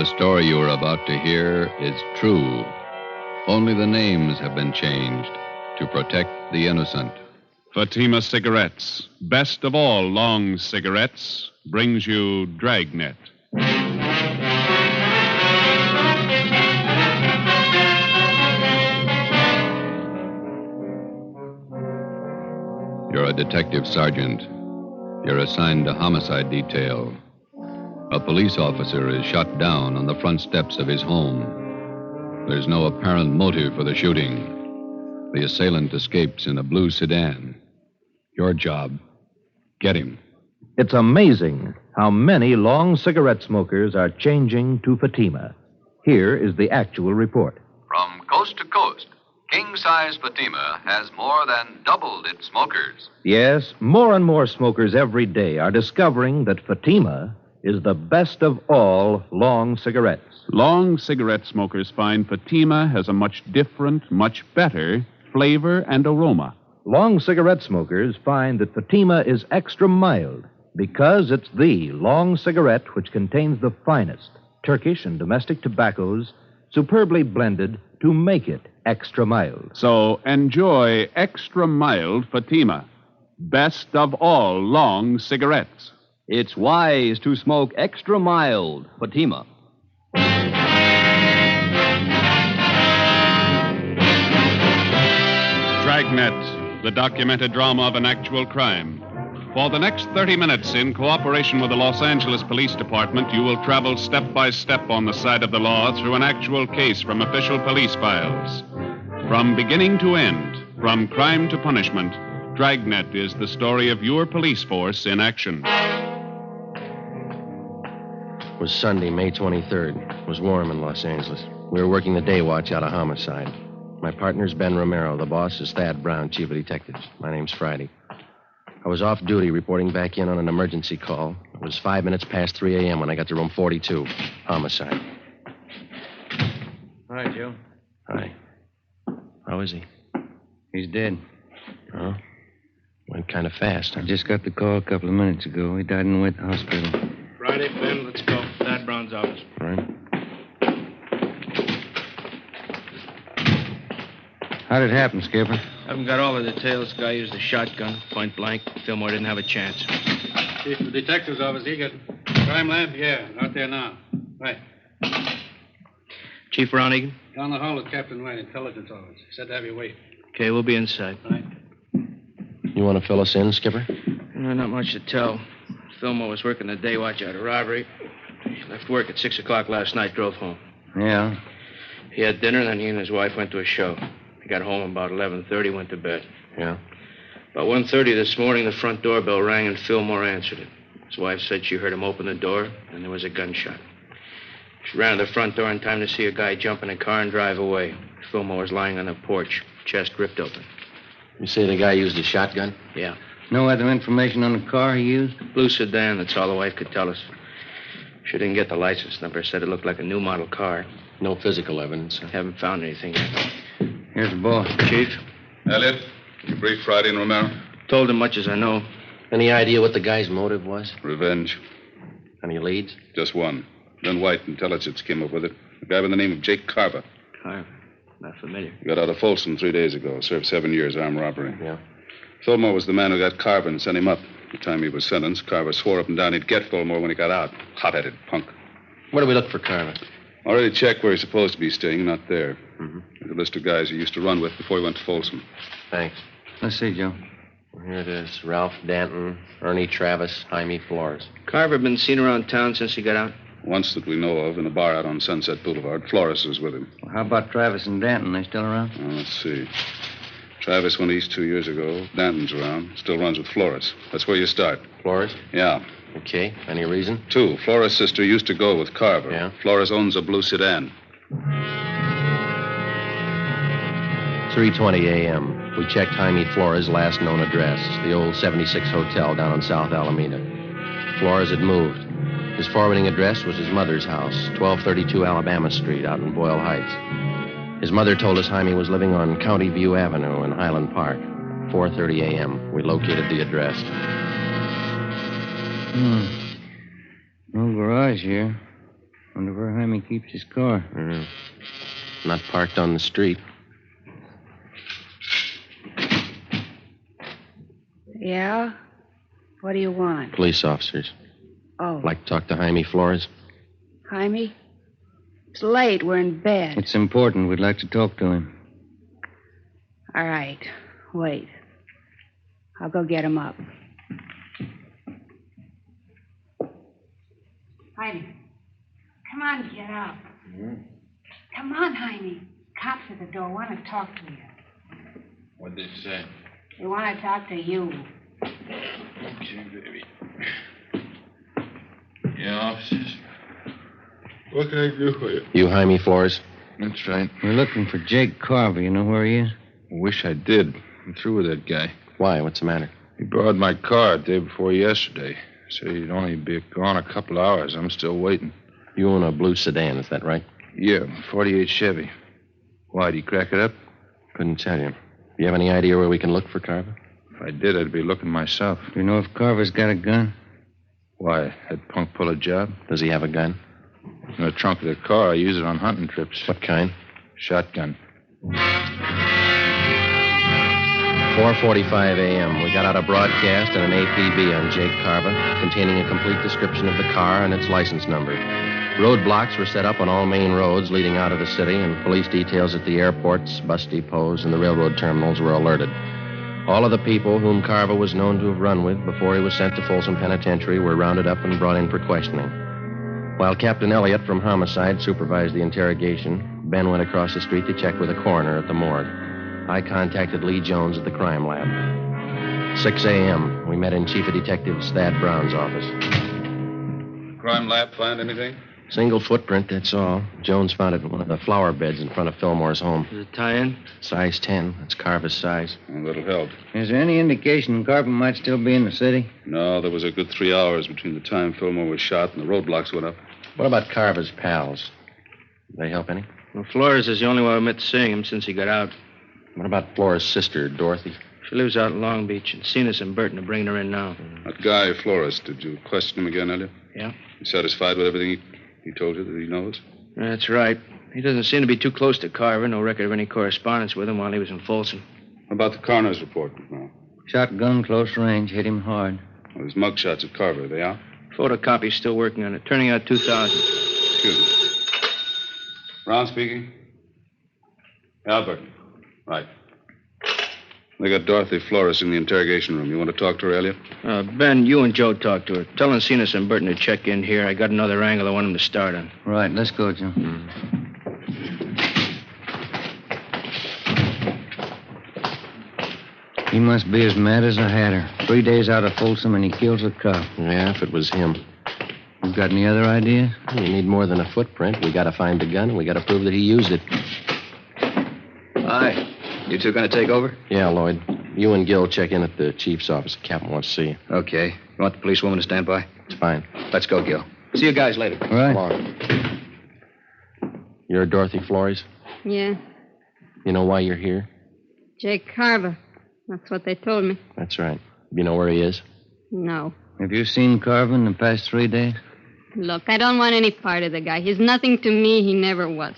The story you are about to hear is true. Only the names have been changed to protect the innocent. Fatima Cigarettes, best of all long cigarettes, brings you Dragnet. You're a detective sergeant. You're assigned to homicide detail. A police officer is shot down on the front steps of his home. There's no apparent motive for the shooting. The assailant escapes in a blue sedan. Your job, get him. It's amazing how many long cigarette smokers are changing to Fatima. Here is the actual report. From coast to coast, king-size Fatima has more than doubled its smokers. Yes, more and more smokers every day are discovering that Fatima is the best of all long cigarettes. Long cigarette smokers find Fatima has a much different, much better flavor and aroma. Long cigarette smokers find that Fatima is extra mild because it's the long cigarette which contains the finest Turkish and domestic tobaccos superbly blended to make it extra mild. So enjoy extra mild Fatima, best of all long cigarettes. It's wise to smoke extra mild Fatima. Dragnet, the documented drama of an actual crime. For the next 30 minutes, in cooperation with the Los Angeles Police Department, you will travel step by step on the side of the law through an actual case from official police files. From beginning to end, from crime to punishment, Dragnet is the story of your police force in action. It was Sunday, May 23rd. It was warm in Los Angeles. We were working the day watch out of homicide. My partner's Ben Romero. The boss is Thad Brown, chief of detectives. My name's Friday. I was off duty reporting back in on an emergency call. It was 5 minutes past 3 a.m. when I got to room 42. Homicide. Hi, Joe. Hi. How is he? He's dead. Oh? Went kind of fast, huh? I just got the call a couple of minutes ago. He died in the Wet Hospital. Friday, Ben, let's go. Thad Brown's office. All right. How did it happen, Skipper? Haven't got all the details. Guy used a shotgun, point blank. Fillmore didn't have a chance. Chief of the detective's office, he got crime lab? Yeah, out there now. Right. Chief Ron Egan? Down the hall with Captain White, intelligence office. Said to have you wait. Okay, we'll be inside. Right. You want to fill us in, Skipper? Not much to tell. Fillmore was working the day watch out of robbery. He left work at 6 o'clock last night, drove home. Yeah. He had dinner, then he and his wife went to a show. He got home about 11:30, went to bed. Yeah. About 1:30 this morning, the front doorbell rang and Fillmore answered it. His wife said she heard him open the door, and there was a gunshot. She ran to the front door in time to see a guy jump in a car and drive away. Fillmore was lying on the porch, chest ripped open. You say the guy used a shotgun? Yeah. No other information on the car he used? Blue sedan, that's all the wife could tell us. She didn't get the license number, said it looked like a new model car. No physical evidence, huh? Haven't found anything yet. Here's the boss. Chief? Elliot, you brief Friday and Romero? Told him much as I know. Any idea what the guy's motive was? Revenge. Any leads? Just one. Then White Intelligence came up with it. A guy by the name of Jake Carver. Carver? Not familiar. Got out of Folsom 3 days ago. Served 7 years armed robbery. Yeah. Fillmore was the man who got Carver and sent him up. The time he was sentenced, Carver swore up and down he'd get Fillmore when he got out. Hot-headed punk. Where do we look for Carver? Already checked where he's supposed to be staying. Not there. Mm-hmm. There's a list of guys he used to run with before he went to Folsom. Thanks. Let's see, Joe. Well, here it is. Ralph Danton, Ernie Travis, Jaime Flores. Carver been seen around town since he got out? Once that we know of, in a bar out on Sunset Boulevard. Flores was with him. Well, how about Travis and Danton? They still around? Let's see. Travis went east 2 years ago. Danton's around. Still runs with Flores. That's where you start. Flores? Yeah. Okay. Any reason? 2. Flores' sister used to go with Carver. Yeah. Flores owns a blue sedan. 3:20 a.m. We checked Jaime Flores' last known address, the old 76 Hotel down on South Alameda. Flores had moved. His forwarding address was his mother's house, 1232 Alabama Street out in Boyle Heights. His mother told us Jaime was living on County View Avenue in Highland Park. 4:30 a.m. We located the address. No garage here. Wonder where Jaime keeps his car. Not parked on the street. Yeah? What do you want? Police officers. Oh, Like to talk to Jaime Flores? Jaime? It's late. We're in bed. It's important. We'd like to talk to him. All right. Wait. I'll go get him up. Jaime. Come on, get up. Come on, Jaime. Cops at the door want to talk to you. What'd they say? They want to talk to you. Okay, baby. Yeah, officers. What can I do for you? You Jaime Flores? That's right. We're looking for Jake Carver. You know where he is? Wish I did. I'm through with that guy. Why? What's the matter? He borrowed my car the day before yesterday. Said he'd only be gone a couple hours. I'm still waiting. You own a blue sedan, is that right? Yeah, 48 Chevy. Why, did he crack it up? Couldn't tell you. Do you have any idea where we can look for Carver? If I did, I'd be looking myself. Do you know if Carver's got a gun? Why, that punk pull a job? Does he have a gun? In the trunk of the car. I use it on hunting trips. What kind? Shotgun. 4:45 a.m. We got out a broadcast and an APB on Jake Carver, containing a complete description of the car and its license number. Roadblocks were set up on all main roads leading out of the city, and police details at the airports, bus depots, and the railroad terminals were alerted. All of the people whom Carver was known to have run with before he was sent to Folsom Penitentiary were rounded up and brought in for questioning. While Captain Elliott from Homicide supervised the interrogation, Ben went across the street to check with a coroner at the morgue. I contacted Lee Jones at the crime lab. 6 a.m., we met in Chief of Detectives Thad Brown's office. Crime lab find anything? Single footprint, that's all. Jones found it in one of the flower beds in front of Fillmore's home. Does it tie in? Size 10. That's Carver's size. A little help. Is there any indication Carver might still be in the city? No, there was a good 3 hours between the time Fillmore was shot and the roadblocks went up. What about Carver's pals? Did they help any? Well, Flores is the only one who admits seeing him since he got out. What about Flores' sister, Dorothy? She lives out in Long Beach, and Cenas and Burton are bringing her in now. That guy, Flores, did you question him again, Elliot? Yeah. You satisfied with everything he told you that he knows? That's right. He doesn't seem to be too close to Carver. No record of any correspondence with him while he was in Folsom. How about the coroner's report now? Shotgun, close range, hit him hard. Well, there's mugshots of Carver. Are they out? Photocopy's still working on it. Turning out 2,000. Excuse me. Brown speaking. Albert. Right. They got Dorothy Flores in the interrogation room. You want to talk to her, Elliot? Ben, you and Joe talk to her. Tell Cenas and Burton to check in here. I got another angle I want them to start on. Right, let's go, Joe. He must be as mad as a hatter. 3 days out of Folsom and he kills a cop. Yeah, if it was him. You got any other ideas? You need more than a footprint. We got to find the gun, and we got to prove that he used it. Hi. You two going to take over? Yeah, Lloyd. You and Gil check in at the chief's office. The captain wants to see you. Okay. You want the policewoman to stand by? It's fine. Let's go, Gil. See you guys later. All right. Come on. You're Dorothy Flores? Yeah. You know why you're here? Jake Carver. That's what they told me. That's right. You know where he is? No. Have you seen Carver in the past 3 days? Look, I don't want any part of the guy. He's nothing to me. He never was.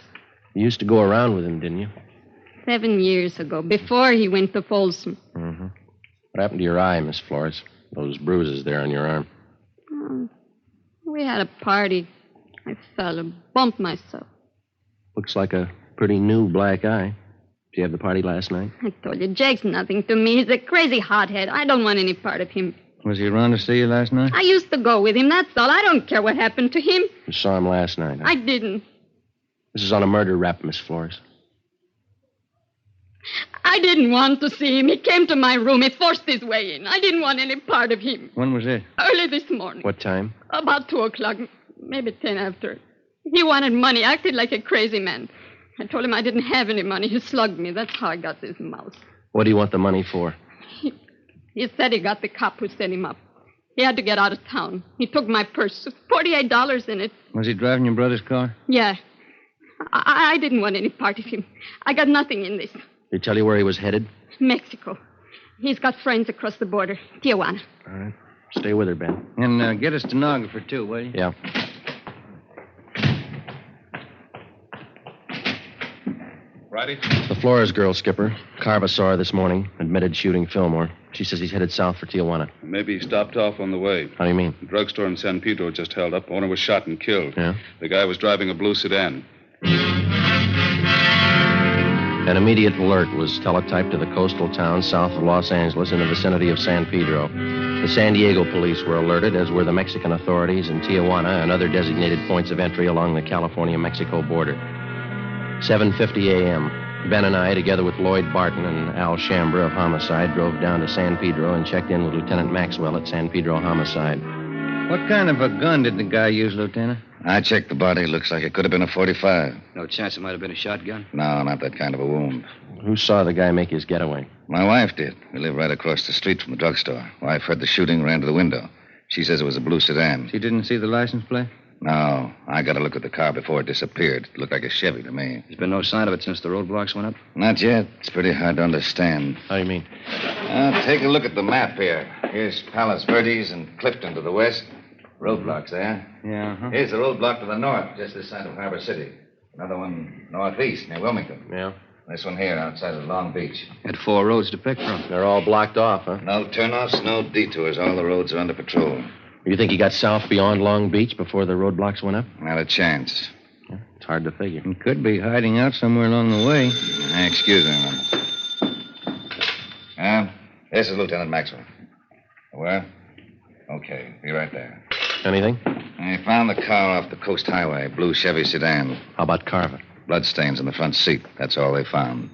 You used to go around with him, didn't you? 7 years ago, before he went to Folsom. Mm-hmm. What happened to your eye, Miss Flores? Those bruises there on your arm. Oh, we had a party. I fell and bumped myself. Looks like a pretty new black eye. Did you have the party last night? I told you, Jake's nothing to me. He's a crazy hothead. I don't want any part of him. Was he around to see you last night? I used to go with him, that's all. I don't care what happened to him. You saw him last night, huh? I didn't. This is on a murder rap, Miss Flores. I didn't want to see him. He came to my room. He forced his way in. I didn't want any part of him. When was it? Early this morning. What time? About 2 o'clock, maybe 10 after. He wanted money, acted like a crazy man. I told him I didn't have any money. He slugged me. That's how I got this mouse. What do you want the money for? He said he got the cop who set him up. He had to get out of town. He took my purse, $48 in it. Was he driving your brother's car? Yeah. I didn't want any part of him. I got nothing in this. Did he tell you where he was headed? Mexico. He's got friends across the border. Tijuana. All right. Stay with her, Ben. And get a stenographer, too, will you? Yeah. Friday? The Flores girl, Skipper. Carva saw her this morning, admitted shooting Fillmore. She says he's headed south for Tijuana. Maybe he stopped off on the way. How do you mean? The drugstore in San Pedro just held up. Owner was shot and killed. Yeah? The guy was driving a blue sedan. An immediate alert was teletyped to the coastal town south of Los Angeles in the vicinity of San Pedro. The San Diego police were alerted, as were the Mexican authorities in Tijuana and other designated points of entry along the California-Mexico border. 7:50 a.m. Ben and I, together with Lloyd Barton and Al Shambra of Homicide, drove down to San Pedro and checked in with Lieutenant Maxwell at San Pedro Homicide. What kind of a gun did the guy use, Lieutenant? I checked the body. Looks like it could have been a .45. No chance it might have been a shotgun? No, not that kind of a wound. Who saw the guy make his getaway? My wife did. We live right across the street from the drugstore. Wife heard the shooting, ran to the window. She says it was a blue sedan. She didn't see the license plate? No, I got a look at the car before it disappeared. It looked like a Chevy to me. There's been no sign of it since the roadblocks went up? Not yet. It's pretty hard to understand. How do you mean? Take a look at the map here. Here's Palos Verdes and Clifton to the west. Roadblocks there. Yeah, uh-huh. Here's the roadblock to the north, just this side of Harbor City. Another one northeast, near Wilmington. Yeah? This one here, outside of Long Beach. Had 4 roads to pick from. They're all blocked off, huh? No turnoffs, no detours. All the roads are under patrol. You think he got south beyond Long Beach before the roadblocks went up? Not a chance. Yeah, it's hard to figure. He could be hiding out somewhere along the way. Excuse me, man. This is Lieutenant Maxwell. Where? Okay, be right there. Anything? I found the car off the Coast Highway, blue Chevy sedan. How about Carver? Bloodstains in the front seat. That's all they found.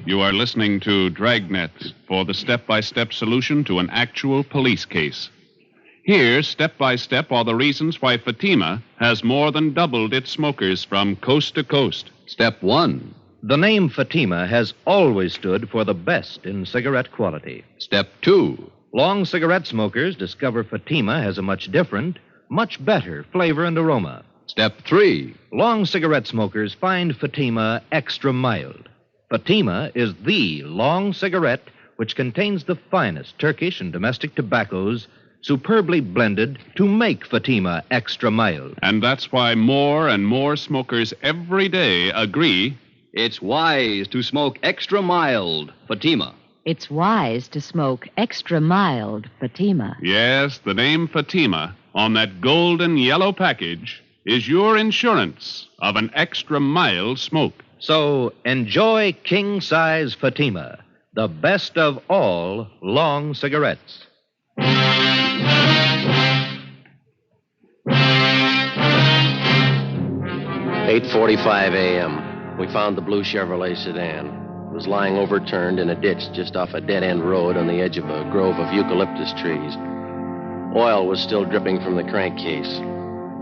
You are listening to Dragnet for the step-by-step solution to an actual police case. Here, step by step, are the reasons why Fatima has more than doubled its smokers from coast to coast. Step 1. The name Fatima has always stood for the best in cigarette quality. Step 2. Long cigarette smokers discover Fatima has a much different, much better flavor and aroma. Step 3. Long cigarette smokers find Fatima extra mild. Fatima is the long cigarette which contains the finest Turkish and domestic tobaccos superbly blended to make Fatima extra mild. And that's why more and more smokers every day agree it's wise to smoke extra mild Fatima. It's wise to smoke extra mild Fatima. Yes, the name Fatima on that golden yellow package is your insurance of an extra mild smoke. So enjoy king-size Fatima, the best of all long cigarettes. 8:45 a.m. We found the blue Chevrolet sedan. It was lying overturned in a ditch just off a dead-end road on the edge of a grove of eucalyptus trees. Oil was still dripping from the crankcase.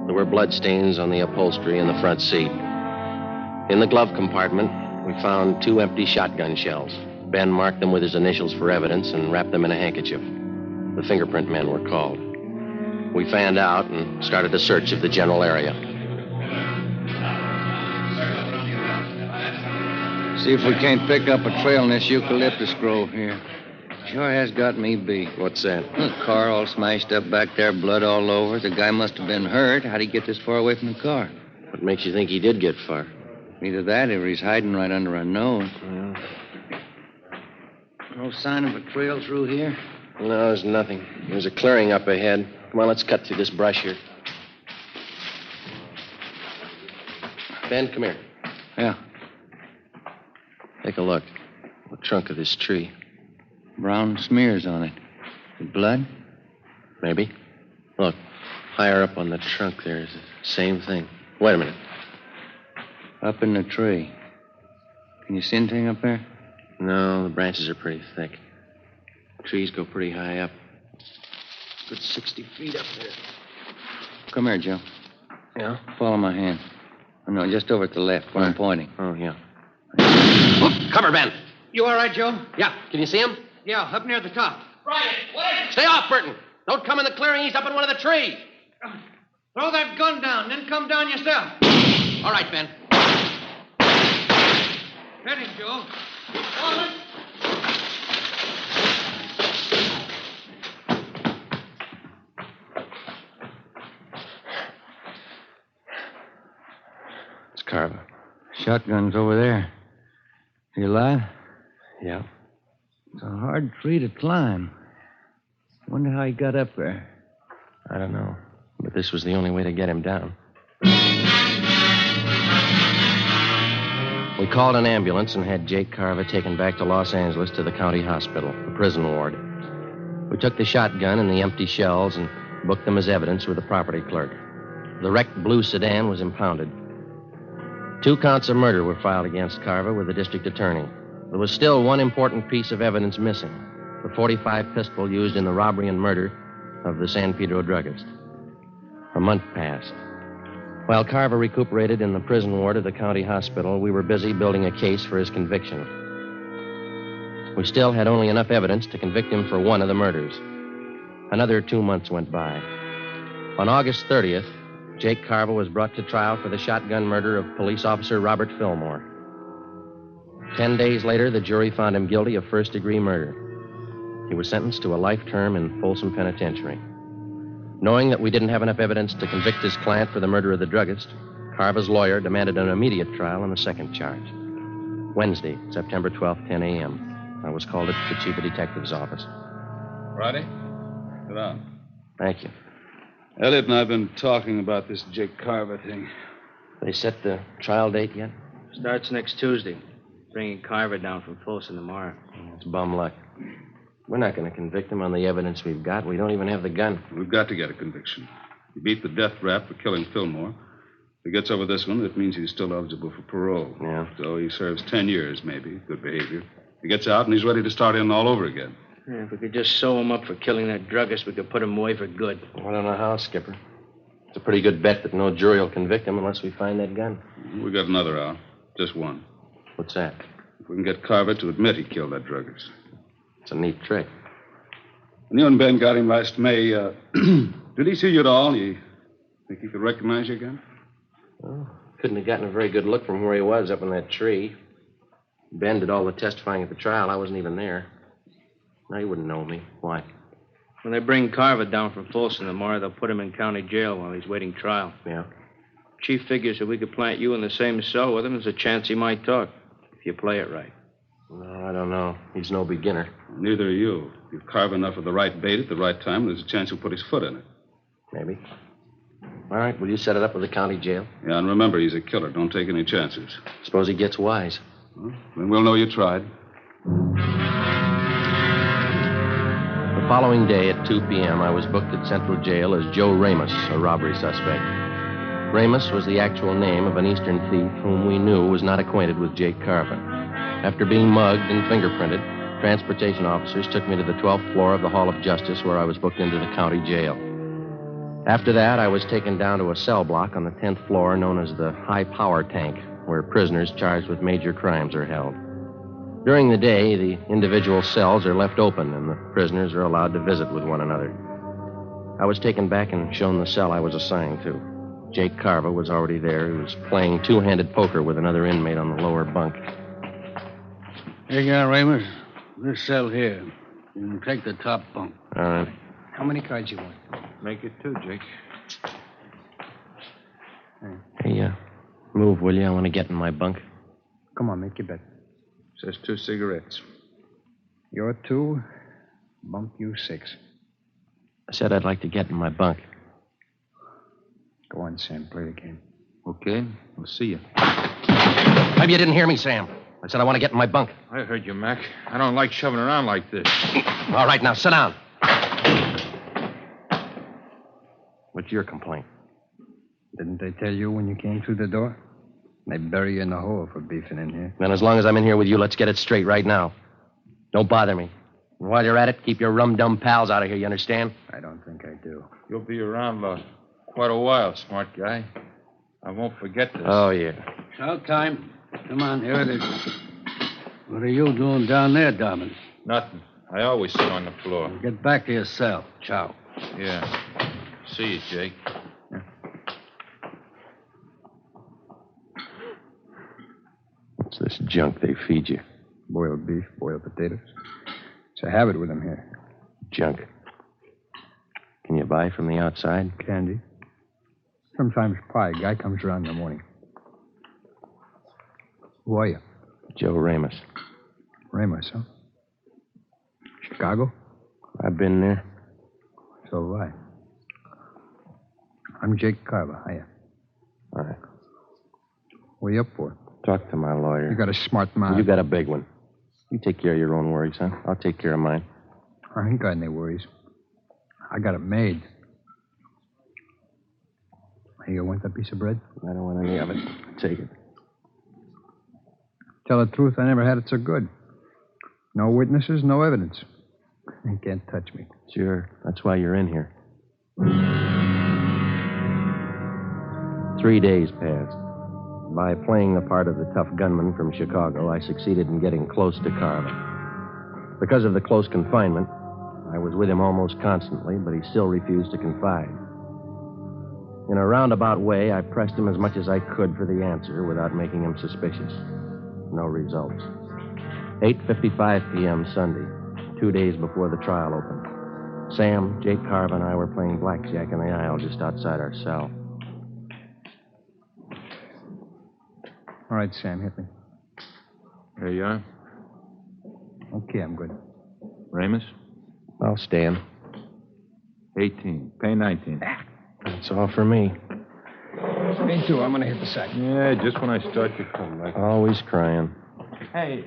There were bloodstains on the upholstery in the front seat. In the glove compartment, we found 2 empty shotgun shells. Ben marked them with his initials for evidence and wrapped them in a handkerchief. The fingerprint men were called. We fanned out and started a search of the general area. See if we can't pick up a trail in this eucalyptus grove here. Sure has got me beat. What's that? The car all smashed up back there, blood all over. The guy must have been hurt. How'd he get this far away from the car? What makes you think he did get far? Either that or he's hiding right under our nose. Yeah. No sign of a trail through here? No, there's nothing. There's a clearing up ahead. Come on, let's cut through this brush here. Ben, come here. Yeah. Take a look. The trunk of this tree. Brown smears on it. The blood? Maybe. Look, higher up on the trunk there's the same thing. Wait a minute. Up in the tree. Can you see anything up there? No, the branches are pretty thick. Trees go pretty high up. Good 60 feet up there. Come here, Joe. Yeah? Follow my hand. Oh, no, just over to the left where I'm pointing. Oh, yeah. Oh, cover, Ben. You all right, Joe? Yeah. Can you see him? Yeah, up near the top. Right. Wait. Stay off, Burton. Don't come in the clearing. He's up in one of the trees. Throw that gun down, then come down yourself. All right, Ben. Hit him, Joe. Carver. Shotgun's over there. You alive? Yeah. It's a hard tree to climb. Wonder how he got up there. I don't know. But this was the only way to get him down. We called an ambulance and had Jake Carver taken back to Los Angeles to the county hospital, the prison ward. We took the shotgun and the empty shells and booked them as evidence with the property clerk. The wrecked blue sedan was impounded. 2 counts of murder were filed against Carver with the district attorney. There was still one important piece of evidence missing, the .45 pistol used in the robbery and murder of the San Pedro druggist. A month passed. While Carver recuperated in the prison ward of the county hospital, we were busy building a case for his conviction. We still had only enough evidence to convict him for one of the murders. Another 2 months went by. On August 30th, Jake Carver was brought to trial for the shotgun murder of police officer Robert Fillmore. 10 days later, the jury found him guilty of first-degree murder. He was sentenced to a life term in Folsom Penitentiary. Knowing that we didn't have enough evidence to convict his client for the murder of the druggist, Carver's lawyer demanded an immediate trial on the second charge. Wednesday, September 12th, 10 a.m. I was called at the chief of detective's office. Friday? Sit down. Thank you. Elliot and I have been talking about this Jake Carver thing. They set the trial date yet? Starts next Tuesday. Bringing Carver down from Folsom tomorrow. It's bum luck. We're not going to convict him on the evidence we've got. We don't even have the gun. We've got to get a conviction. He beat the death rap for killing Fillmore. If he gets over this one, that means he's still eligible for parole. Yeah. So he serves 10 years, maybe. Good behavior. He gets out and he's ready to start in all over again. Yeah, if we could just sew him up for killing that druggist, we could put him away for good. I don't know how, Skipper. It's a pretty good bet that no jury will convict him unless we find that gun. We got another out. Just one. What's that? If we can get Carver to admit he killed that druggist. It's a neat trick. When you and Ben got him last May, did he see you at all? You think he could recognize you again? Well, couldn't have gotten a very good look from where he was up in that tree. Ben did all the testifying at the trial. I wasn't even there. No, he wouldn't know me. Why? When they bring Carver down from Folsom tomorrow, they'll put him in county jail while he's waiting trial. Yeah? Chief figures if we could plant you in the same cell with him, there's a chance he might talk, if you play it right. No, I don't know. He's no beginner. Neither are you. If you carve enough of the right bait at the right time, there's a chance he'll put his foot in it. Maybe. All right, will you set it up with the county jail? Yeah, and remember, he's a killer. Don't take any chances. Suppose he gets wise. Well, then we'll know you tried. The following day at 2 p.m., I was booked at Central Jail as Joe Ramos, a robbery suspect. Ramos was the actual name of an Eastern thief whom we knew was not acquainted with Jake Carver. After being mugged and fingerprinted, transportation officers took me to the 12th floor of the Hall of Justice, where I was booked into the county jail. After that, I was taken down to a cell block on the 10th floor known as the High Power Tank, where prisoners charged with major crimes are held. During the day, the individual cells are left open, and the prisoners are allowed to visit with one another. I was taken back and shown the cell I was assigned to. Jake Carver was already there. He was playing two-handed poker with another inmate on the lower bunk. Here you are, Ramos. This cell here. You can take the top bunk. All right. How many cards you want? Make it 2, Jake. Hey, move, will you? I want to get in my bunk. Come on, make your bet. Says 2 cigarettes. You're 2, bunk you 6. I said I'd like to get in my bunk. Go on, Sam. Play the game. Okay. We'll see you. Maybe you didn't hear me, Sam. I said I want to get in my bunk. I heard you, Mac. I don't like shoving around like this. All right, now, sit down. What's your complaint? Didn't they tell you when you came through the door? They bury you in the hole for beefing in here. Then as long as I'm in here with you, let's get it straight right now. Don't bother me. And while you're at it, keep your rum-dum pals out of here, you understand? I don't think I do. You'll be around quite a while, smart guy. I won't forget this. Oh, yeah. Shout time. Come on, here it is. What are you doing down there, Dobbin? Nothing. I always sit on the floor. Get back to your cell. Ciao. Yeah. See you, Jake. What's this junk they feed you? Boiled beef, boiled potatoes. It's a habit with them here. Junk. Can you buy from the outside? Candy. Sometimes pie. Guy comes around in the morning. Who are you? Joe Ramos. Ramos, huh? Chicago? I've been there. So have I. I'm Jake Carver. Hiya. All right. What are you up for? Talk to my lawyer. You got a smart mouth. You got a big one. You take care of your own worries, huh? I'll take care of mine. I ain't got any worries. I got it made. Hey, you want that piece of bread? I don't want any of it. Take it. Tell the truth, I never had it so good. No witnesses, no evidence. You can't touch me. Sure. That's why you're in here. 3 days passed. By playing the part of the tough gunman from Chicago, I succeeded in getting close to Carver. Because of the close confinement, I was with him almost constantly, but he still refused to confide. In a roundabout way, I pressed him as much as I could for the answer without making him suspicious. No results. 8:55 p.m. Sunday, 2 days before the trial opened. Sam, Jake Carver, and I were playing blackjack in the aisle just outside our cell. All right, Sam, hit me. Here you are. Okay, I'm good. Ramos? I'll stand. 18. Pay 19. That's all for me. Me too. I'm going to hit the sack. Yeah, just when I start to collect. Always crying. Hey,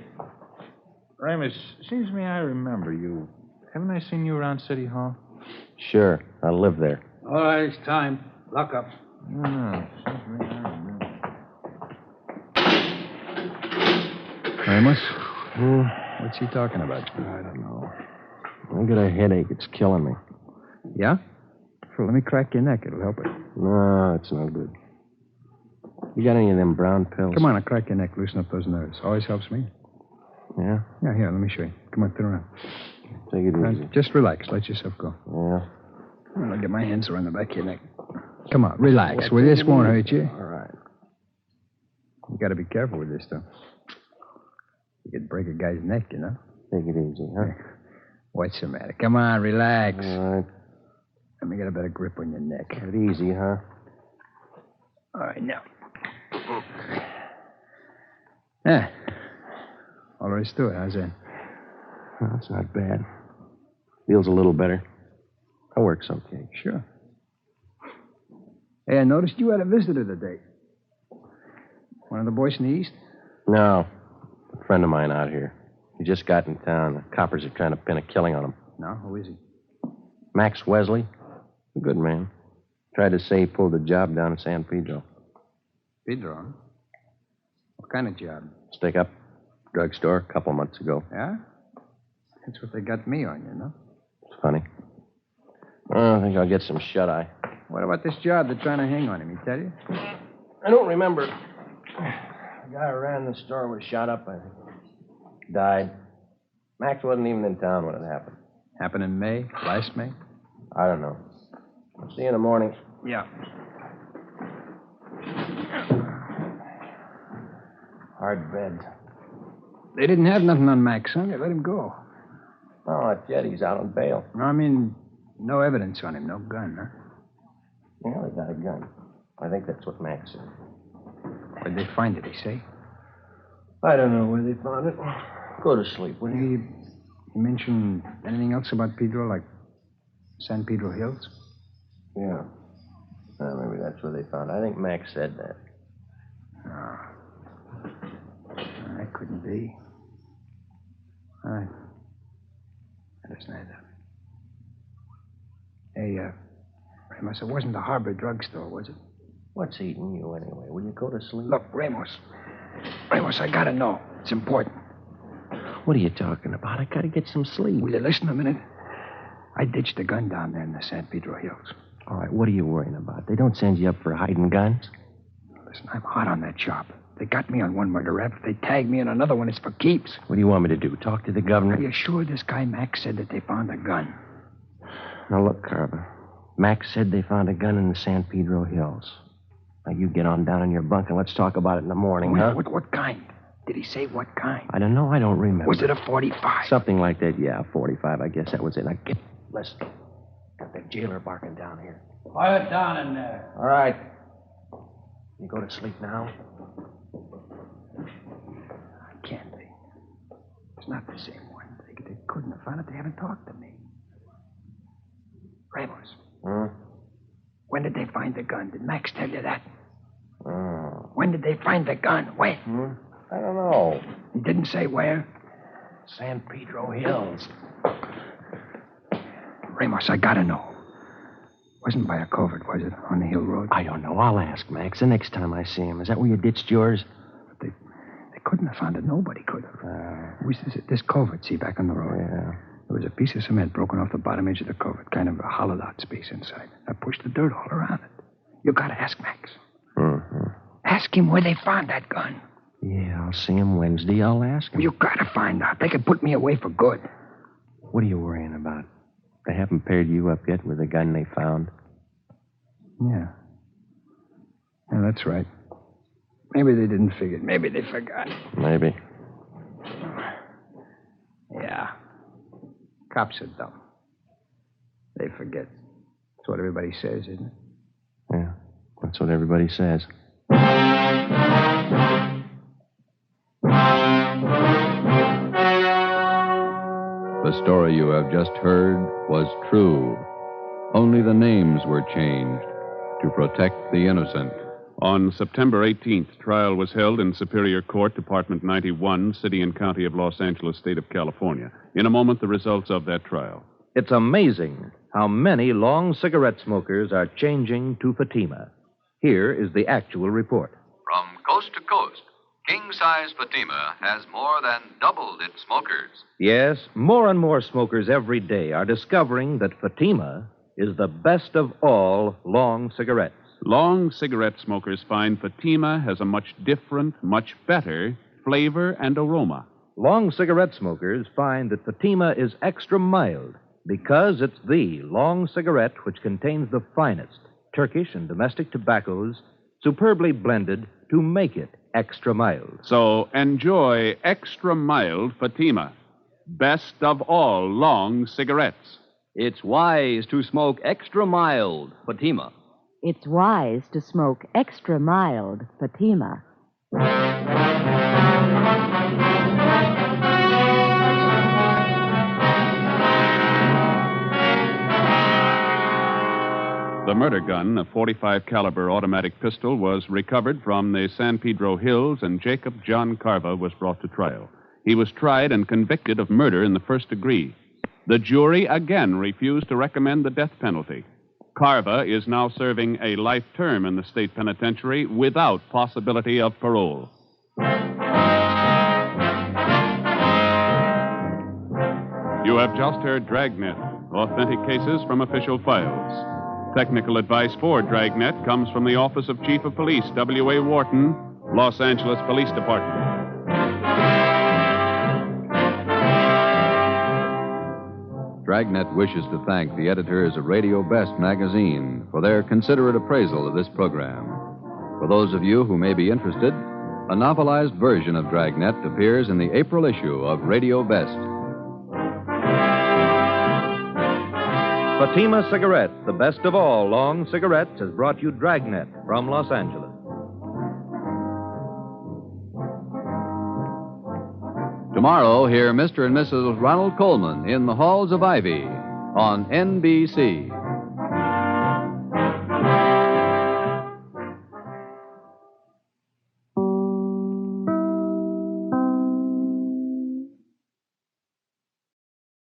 Ramos, seems to me I remember you. Haven't I seen you around City Hall? Sure, I live there. All right, it's time. Lock up. No, seems to me I remember. Ramos? What's he talking about? I don't know. I got a headache. It's killing me. Yeah? Well, let me crack your neck. It'll help it. No, it's no good. You got any of them brown pills? Come on, I'll crack your neck. Loosen up those nerves. Always helps me. Yeah? Yeah, here, let me show you. Come on, turn around. Take it easy. Just relax. Let yourself go. Yeah. I'll get my hands around the back of your neck. Come on, relax. Well, this won't hurt you. All right. You got to be careful with this, though. You could break a guy's neck, you know? Take it easy, huh? What's the matter? Come on, relax. All right. Let me get a better grip on your neck. Take it easy, huh? All right, now. Yeah. All there is to it. How's that? Well, that's not bad. Feels a little better. That works okay. Sure. Hey, I noticed you had a visitor today. One of the boys from the East? No. A friend of mine out here. He just got in town. The coppers are trying to pin a killing on him. No? Who is he? Max Wesley. A good man. Tried to say he pulled a job down in San Pedro. Pedro, huh? What kind of job? Stick up. Drugstore a couple months ago. Yeah? That's what they got me on, you know? It's funny. I think I'll get some shut-eye. What about this job they're trying to hang on him? He tell you? I don't remember. The guy who ran the store was shot up, I think. Died. Max wasn't even in town when it happened. Happened in May? Last May? I don't know. I'll see you in the morning. Yeah. Hard bed. They didn't have nothing on Max, huh? They let him go. Oh, not yet. He's out on bail. No, I mean, no evidence on him. No gun, huh? Yeah, they got a gun. I think that's what Max said. Where'd they find it, he say? I don't know where they found it. Go to sleep, will you? He mentioned anything else about Pedro, like San Pedro Hills? Yeah. Maybe that's where they found it. I think Max said that. No. That couldn't be. All right. That isn't either. Hey, Ramos, it wasn't the Harbor drugstore, was it? What's eating you anyway? Will you go to sleep? Look, Ramos. Ramos, I gotta know. It's important. What are you talking about? I gotta get some sleep. Will you listen a minute? I ditched the gun down there in the San Pedro Hills. All right, what are you worrying about? They don't send you up for hiding guns? Listen, I'm hot on that job. They got me on one murder rap. If they tag me on another one, it's for keeps. What do you want me to do? Talk to the governor? Are you sure this guy Max said that they found a gun? Now, look, Carver. Max said they found a gun in the San Pedro Hills. Now, you get on down in your bunk and let's talk about it in the morning, huh? What kind? Did he say what kind? I don't know. I don't remember. Was it a 45? Something like that, yeah. 45, I guess that was it. Now, get... Listen. Got that jailer barking down here. Quiet down in there. All right. You go to sleep now? Can't be. It's not the same one. They couldn't have found it. They haven't talked to me. Ramos. When did they find the gun? Did Max tell you that? When did they find the gun? When? I don't know. He didn't say where? San Pedro Hills. Ramos, I gotta know. Wasn't by a covert, was it? On the hill road? I don't know. I'll ask Max the next time I see him. Is that where you ditched yours? They couldn't have found it. Nobody could have. This covert, see, back on the road. Yeah. There was a piece of cement broken off the bottom edge of the covert, kind of a hollowed-out space inside. I pushed the dirt all around it. You gotta ask Max. Ask him where they found that gun. Yeah, I'll see him Wednesday. I'll ask him. You gotta find out. They could put me away for good. What are you worrying about? They haven't paired you up yet with the gun they found? Yeah. Yeah, that's right. Maybe they didn't figure it. Maybe they forgot. Maybe. Yeah. Cops are dumb. They forget. That's what everybody says, isn't it? Yeah, that's what everybody says. The story you have just heard was true. Only the names were changed to protect the innocent. On September 18th, trial was held in Superior Court, Department 91, City and County of Los Angeles, State of California. In a moment, the results of that trial. It's amazing how many long cigarette smokers are changing to Fatima. Here is the actual report. From coast to coast, king-size Fatima has more than doubled its smokers. Yes, more and more smokers every day are discovering that Fatima is the best of all long cigarettes. Long cigarette smokers find Fatima has a much different, much better flavor and aroma. Long cigarette smokers find that Fatima is extra mild because it's the long cigarette which contains the finest Turkish and domestic tobaccos superbly blended to make it extra mild. So enjoy extra mild Fatima. Best of all long cigarettes. It's wise to smoke extra mild Fatima. It's wise to smoke extra mild Fatima. The murder gun, a .45 caliber automatic pistol, was recovered from the San Pedro Hills, and Jacob John Carva was brought to trial. He was tried and convicted of murder in the first degree. The jury again refused to recommend the death penalty. Carva is now serving a life term in the state penitentiary without possibility of parole. You have just heard Dragnet, authentic cases from official files. Technical advice for Dragnet comes from the Office of Chief of Police, W.A. Wharton, Los Angeles Police Department. Dragnet wishes to thank the editors of Radio Best magazine for their considerate appraisal of this program. For those of you who may be interested, a novelized version of Dragnet appears in the April issue of Radio Best. Fatima Cigarette, the best of all long cigarettes, has brought you Dragnet from Los Angeles. Tomorrow, hear Mr. and Mrs. Ronald Coleman in the Halls of Ivy on NBC.